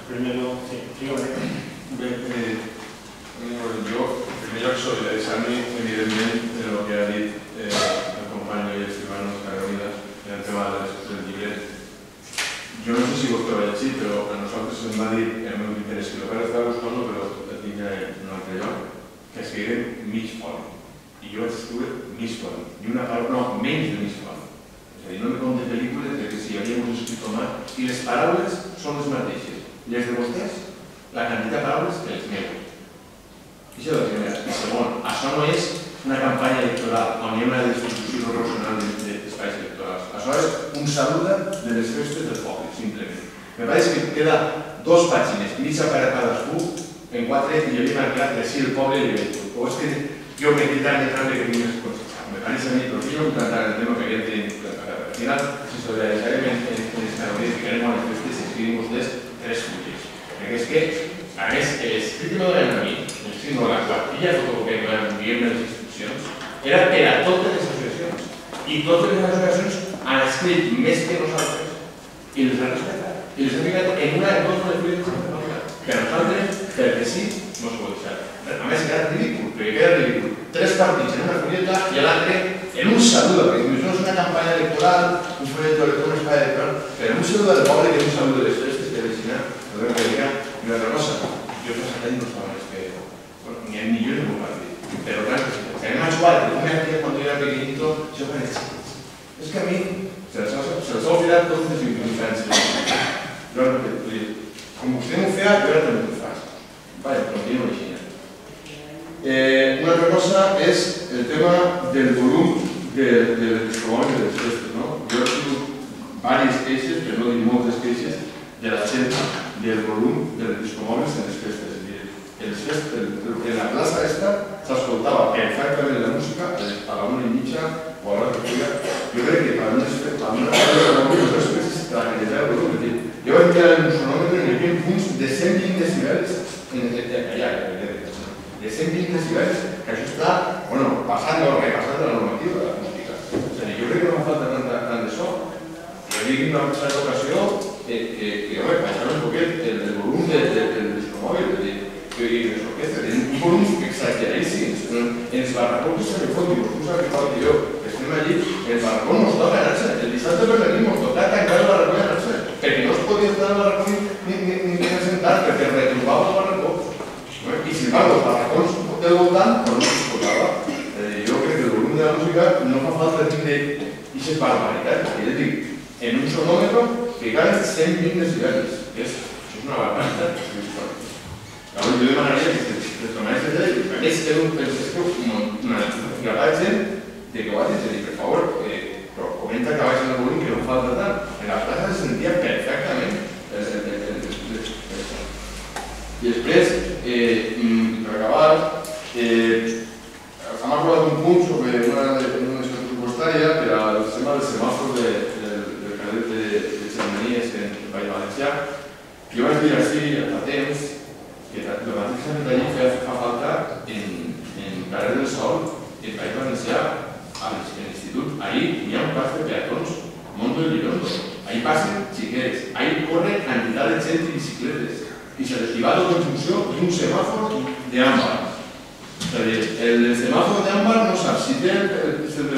Primero, sí, yo, primero solidarizarme evidentemente de lo que ha dicho el compañero y estimado Carolina en el tema del llibret. Jo no sé si vostè ho veig així, però a nosaltres ens va dir el meu interès que el que estava buscant, però el tinc en un altre lloc, que escriguem mig foli. I jo vaig escriure mig foli. I una paraula, no, menys de mig foli. És a dir, no me compte pel·lícules de que si havíem escrit mal, i les paraules són les mateixes. Les de vostès, la quantitat de paraules que les meus. I això és la primera. I segon, això no és una campanya electoral on hi ha una distribució proporcional d'espais electorals. Això és un saluda de les festes del poble, simplement. Me pareix que queda 2 pàgines, mitja per a cadascú, en 4 i jo li he marcat que sí el poble i el o és que jo m'he quitat de tant de que tinc més coses. Me pareix a mi, però jo vull plantar el tema que havia tingut. Al final, si solidaritzarem en les melodies que querem a les festes, escrivim vostès 3 fulles. Perquè és que, a més, l'escrit que me donen a mi, l'escrit de la quantilla fotocopia que m'enviem les instruccions, era per a totes les associacions. I totes les associacions han escrit més que nosaltres i les han respectat. I les han ficat en una de 2 de les fulles de Santa Maria. Per nosaltres, perquè sí, no s'ho pot deixar. A més, queda ridícul, perquè queda ridícul. 3 partits en una fulleta i l'altre en un saludo, perquè no és una campanya electoral, un folleto electoral, un espai electoral, però en un saludo del poble que és un saludo de les festes que deixina, no que diga, i una altra cosa, jo per Sant Any no estava més que, ni jo ni un partit, però clar, que anem a jugar, que un hacía cuando yo era pequeñito, yo con el chiquito. Es que a mí se les ha olvidado todos los infancias. Yo lo que te digo, como usted no fea, yo era también muy fácil. Vaya, continúo diciendo. Una altra cosa és el tema del volum del discomòbil de les festes. Jo he tingut diverses queixes, per no dir moltes queixes, de la gent del volum dels discomòbils en les festes. En la plaça aquesta s'escoltava perfectament la música a la 1:30 o a l'hora que fulla. Jo crec que per unes festes la qualitat del volum. Jo vaig mirar en un sonòmetre en el punts de 120 decibels allà, de 120 decibels, que això està, bueno, passant o repassant la normativa de la música. És a dir, jo crec que no fa falta tant de so. Jo dic en una altra ocasió que, home, baixar un poquet el volum del discomòbil, és a dir, que les orquestres tenen un volum exageradíssims. En els barracons se me fot, dius, tu saps que fa jo, que estem allí, el barracón nos toca anar-se. El dissabte per venir ens toca tancar el barracón i anar-se, perquè no es podia estar al barracón ni sentar, perquè retrombava el barracó. I si embargo, els barracons del voltant, no s'escoltava. Jo crec que el volum de la música no fa falta dir d'aquestes barbaritats. Jo dic, en un sonòmetre que cal 120 decibels. Això és una barbaritat. Llavors jo demanaria que les tornaries a fer, a més que una grapatge de que ho hagis de dir, per favor, però comenta que baixen el volum que no falta tant. En la plaça se sentia perfectament i després, per acabar, hem acordat un punt sobre una gestió pressupostària per al tema del semàfor del carrer de Xermanies en el País Valencià. Jo vaig dir així fa temps que el mateix que allí fa falta en carrer del Sol, en País Valencià, a l'institut. Ahí hi ha un pas de peatons, Monto del Lirondo. Ahí passen xiquets, ahí corre quantitat de gent i bicicletes. I se les va tot en funció d'un semàfor d'àmbar. És a dir, el semàfor d'àmbar no sap si el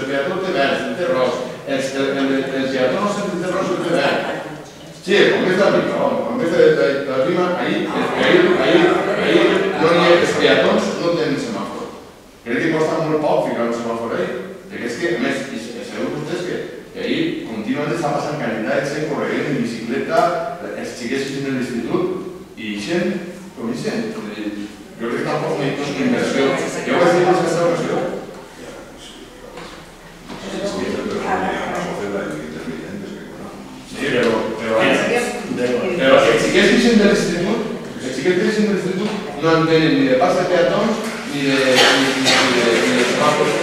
peató té verd, si té ros, el peató no sap si té ros o té verd. Sí, com és la rima, com és la rima, ahí no hi ha els peatons, no tenen semàfor. Crec que costa molt poc ficar un semàfor ahí, perquè és que, a més, sabeu vostès que ahí contínuament està passant quantitat de gent corrent en bicicleta, els xiquets que són en l'institut, i gent, com hi gent? Jo crec que tampoc no hi ha una inversió. Jo vaig dir aquesta ocasió. Sí, però els xiquets que són de l'institut no entenen ni de pas de peatons ni de semàfors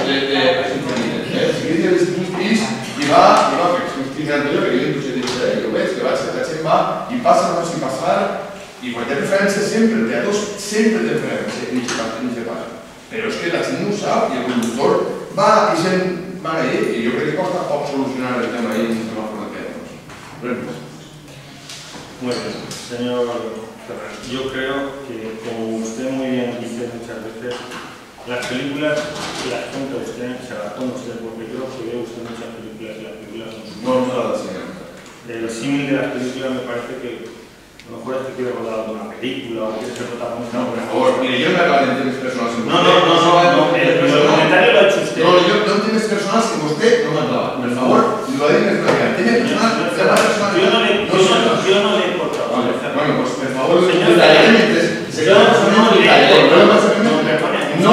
de sinfonia. Els xiquets de l'institut i va, perquè estic anterior, que jo inclús he dit, jo veig que la gent va i passa com si passara. I quan hi ha referència sempre, el peató sempre té referència, ni se passa. Però és que la gent no ho sap i el conductor va i gent va allà i jo crec que costa poc solucionar el tema ahí en un semàfor de peatons. Muy bien, señor Ferrer. Yo creo que, como usted muy bien dice muchas veces, las películas las cuenta usted, se las pone usted, porque creo que ve usted muchas películas y las películas no las señor. El símil de las películas me parece que a lo mejor es que quiere rodar una película o quiere ser protagonista. No, por favor, mire, yo no me acabo de decir mis personas en usted. No, el comentario lo ha hecho usted. No, yo no tienes personas que usted no me acaba. Por favor, lo ha dicho en tiene personas, yo no le he cortado. Bueno, pues por favor, señor, no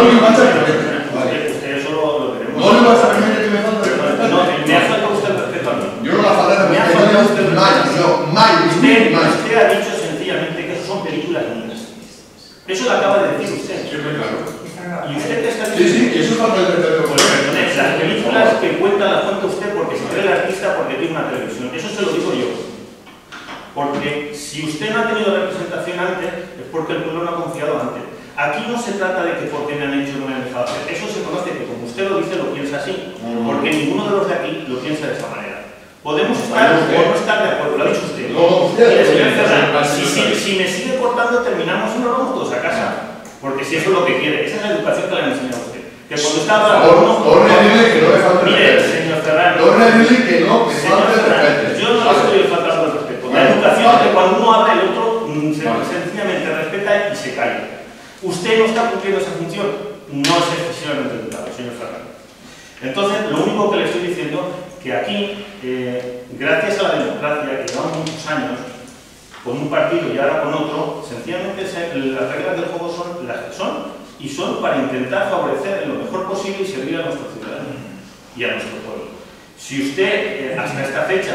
le vas a permitir. Usted eso lo veremos. No le vas a permitir que me falte. No, me ha faltado usted el respeto a mí. Yo no la falta de respeto. Usted ha dicho sencillamente que eso son películas niñas. Eso lo acaba de decir usted. Sí, claro. ¿Y usted qué está diciendo? Sí, eso es falta de respeto. Pues perdone, las películas que cuenta las cuenta usted porque se cree el artista porque tiene una televisión. Eso se lo digo yo. Porque si usted no ha tenido representación antes, es porque el pueblo no ha confiado antes. Aquí no se trata de que porque me han hecho no me han dejado hacer. Eso se conoce que, como usted lo dice, lo piensa así. Porque ninguno de los de aquí lo piensa de esa manera. Podemos estar o no estar de acuerdo, lo ha dicho usted. Mire, señor Ferran, si me sigue cortando, terminamos y nos vamos todos a casa. Porque si eso es lo que quiere, esa es la educación que le han enseñado a usted. Que cuando está hablando... Mire, señor Ferran, yo no le estoy faltando el respeto. La educación es que cuando uno habla, el otro sencillamente respeta y se calla. Usted no está cumpliendo esa función, no es excesivamente educado, señor Ferran. Entonces, lo único que le estoy diciendo que aquí, gracias a la democracia, que llevamos muchos años, con un partido y ahora con otro, sencillamente las reglas del juego son las que son, y son para intentar favorecer lo mejor posible y servir a nuestros ciudadanos y a nuestro pueblo. Si usted, hasta esta fecha,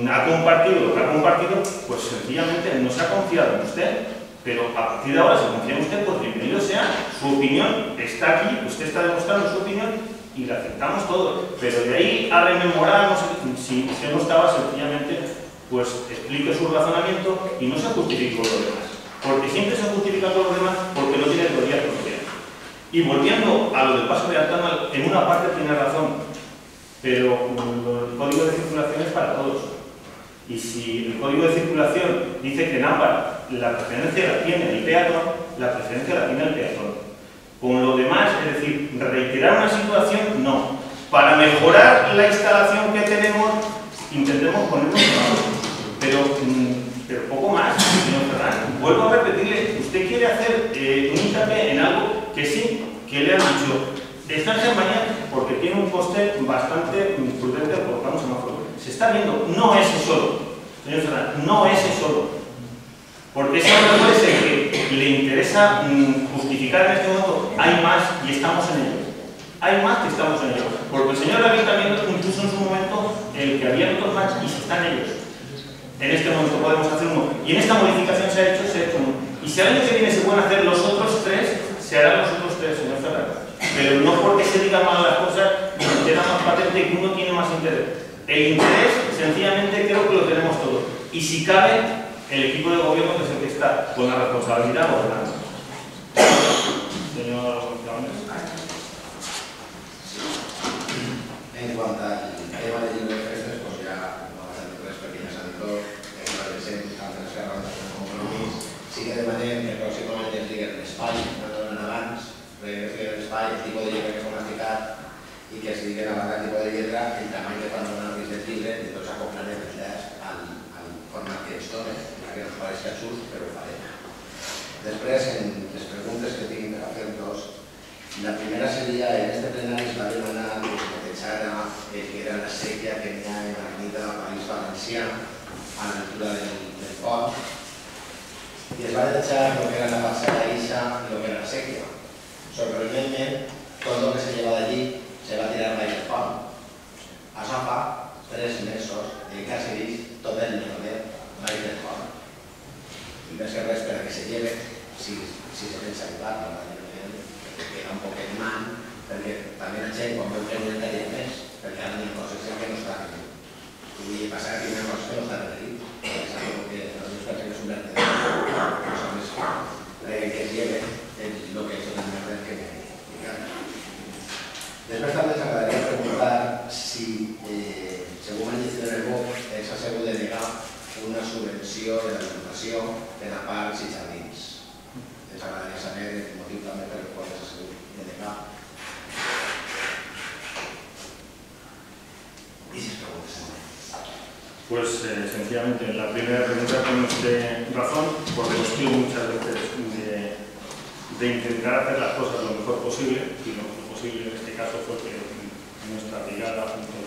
ha compartido lo que ha compartido, pues sencillamente no se ha confiado en usted. Pero a partir de ahora se confía en usted, pues bienvenido sea, su opinión está aquí, usted está demostrando su opinión y la aceptamos todos. Pero de ahí a rememorar, no sé, si usted no estaba, sencillamente, pues explique su razonamiento y no se justifique con los demás. Porque siempre se justifica con los demás porque no tiene teoría propia. Y volviendo a lo del paso de Altama, en una parte tiene razón, pero el código de circulación es para todos. Y si el código de circulación dice que en ámbar la preferencia la tiene el peatón, la preferencia la tiene el peatón. Con lo demás, es decir, reiterar una situación, no. Para mejorar la instalación que tenemos, intentemos ponernos pero poco más, señor Ferran. Vuelvo a repetirle, usted quiere hacer un hincapié en algo que sí, que le han dicho, está en Germania porque tiene un coste bastante prudente por cada semáforo. Se está viendo, no ese solo, señor Ferran, no ese solo. Porque ese hombre es el que le interesa justificar en este momento. Hay más y estamos en ello. Hay más y estamos en ello. Porque el señor Ayuntamiento incluso en su momento el que había otros más y se están ellos. En este momento podemos hacer uno. Y en esta modificación se ha hecho uno. Y si el año que viene se pueden hacer los otros tres, se harán los otros tres, señor Ferran. Pero no porque se digan mal las cosas, queda más patente que uno tiene más interés. El interés, sencillamente, creo que lo tenemos todos. Y si cabe, el equipo de gobierno que es el que está con la responsabilidad gobernando. Señor González. En cuanto al tema de IBFS, pues ya vamos a hacer tres pequeñas anécdotas que presenten tanto les herramientas com compromís. Sí que demanem que pròximament es digui l'espai, no donen abans, que es digui l'espai, el tipus de lletra que s'ha ficat i que es digui a banda el tipus de lletra, el tamany que fan donar el de llibre i tots acoplarem els llars al format que ens dona, que ens pareix just, però ho farem. Després, en les preguntes que tinc per fer-los, la primera seria, en este plenari es va demanar que es netejara el que era la sèquia que n'hi ha en l'Avenida del País Valencià, a l'altura del pont, i es va netejar lo que era la parcel·la Ixa i lo que era la sèquia. Sorprenentment, tot lo que se lleva d'allí se va tirar baix del pont. Això fa 3 mesos i quasi vist tot el negonet baix del pont. I més que res per a que se lleve, si se pensa llevar, queda un poquet man, perquè també la gent quan veu que no entraria més, perquè ara n'hi ha coses que no estan aquí. I vull passar que hi ha coses que no estan aquí. És algo que nosaltres pensem que és un vertedero. Nosaltres que es lleve és el que és el merder que me encanta. Després també ens agradaria preguntar si, según el índice de Nervó, s'ha sabut de negar una subvenció de parcs i jardins. Ens agradaria saber el motiu també per el qual s'ha sigut denegat. I si es preguntes. Pues sencillamente, en la primera pregunta tiene usted razón, porque hemos sido muchas veces de intentar hacer las cosas lo mejor posible, y lo mejor posible en este caso fue que nuestra brigada, junto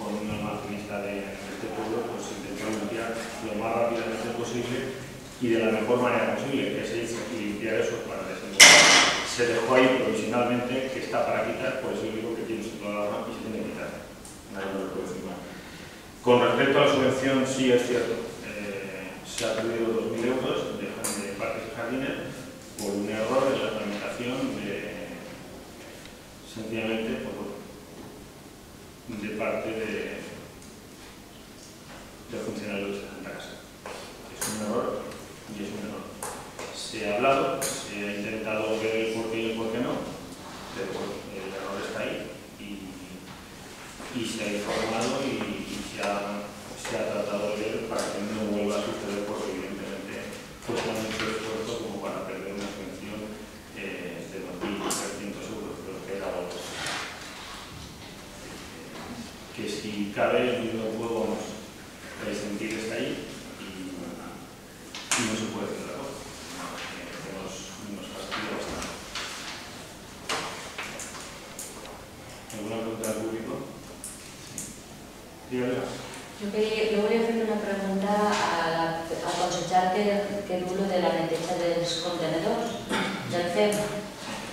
con un almacenista de este pueblo, pues intentó limpiar lo más rápidamente posible y de la mejor manera posible, que se hizo limpiar eso para desenvolver. Se dejó ahí provisionalmente, que está para quitar, por eso digo que tiene su programa y se tiene que quitar. Nadie lo puede decir mal. Con respecto a la subvención, sí es cierto, se ha perdido 2.000 euros de parques y jardines por un error en la tramitación sencillamente de parte del funcionario de Santa Casa. Es un error y es un error. Se ha hablado, se ha intentado ver el por qué y el por qué no, pero bueno, el error está ahí y se ha informado y se ha tratado de ver para que no vuelva a suceder, porque evidentemente pues han hecho esfuerzo como para perder una subvención de 2.300 euros, pero que era algo que si cabe el mismo juego vamos a sentir está ahí y no se puede hacer la cosa, que nos fastidia bastante. ¿Alguna pregunta al público? Yo volia fer una pregunta al consellero que diu lo de la neteja dels contenedors del FEM,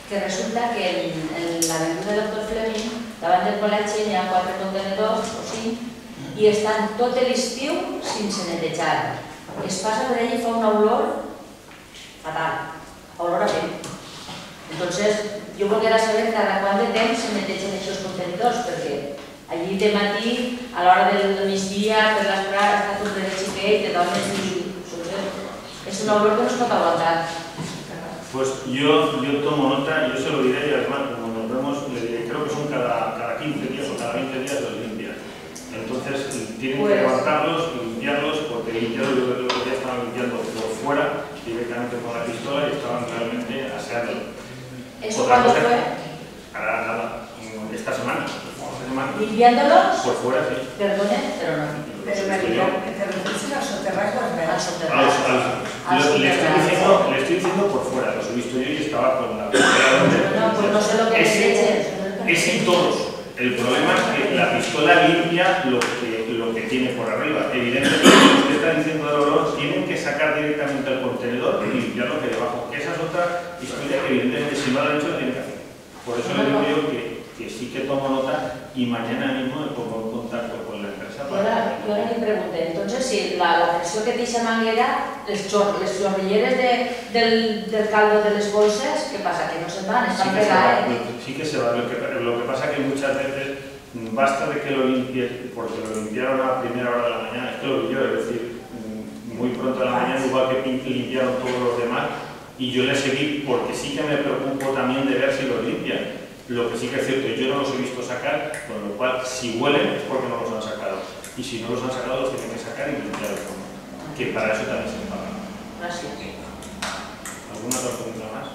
que resulta que en l'avinguda Dr. Fleming, davant del col·legi, hi ha 4 contenedors o 5 i estan tot l'estiu sense netejar. Es passa per allà i fa una olor fatal, olor a fem. Entonces, yo volia saber cada quant de temps se netegen aquests contenidors, perquè allí de matí, a l'hora del migdia, per l'esprà, està tot de xiquet, de dones i... Es una olor que no es pot aguantar. Pues yo tomo nota, yo se lo diré y además, como nos vemos, le diré, creo que son cada 15 días o cada 20 días los limpian. Entonces, tienen que levantarlos y limpiarlos, porque limpiarlos yo creo que ya estaban limpiando por fuera, directamente con la pistola, y estaban realmente aseando. ¿Eso cuándo fue? Ahora nada, esta semana. ¿Limpiándolos? Por fuera, sí. Perdone, pero no. Pero me digo que te refieren a soterrar. Le estoy diciendo por fuera, los he visto yo y estaba con la pistola. No, pues no sé lo que es en todos. El problema es que la pistola limpia lo que tiene por arriba. Evidentemente, lo que usted está diciendo del olor, tienen que sacar directamente el contenedor y limpiar lo que hay debajo. Esa es otra historia que evidentemente si no lo han hecho, lo tienen que hacer. Por eso le digo yo que sí que tomo nota y mañana mismo me pongo en contacto con la empresa. Yo ahora le pregunté, entonces si la presión que dice Manguera, les chorrilleres del caldo de las bolsas, ¿qué pasa? Que no se van, están pegadas. Sí que se va, lo que pasa que muchas veces basta de que lo limpies, porque lo limpiaron a primera hora de la mañana, es que lo vi yo, es decir, muy pronto a la mañana, igual que limpiaron todos los demás, y yo les seguí porque sí que me preocupo también de ver si los limpian. Lo que sí que es cierto, yo no los he visto sacar, con lo cual, si huelen es porque no los han sacado. Y si no los han sacado, los tienen que sacar y limpiar el fondo. Que para eso también se paga. Gracias. ¿Alguna otra pregunta más?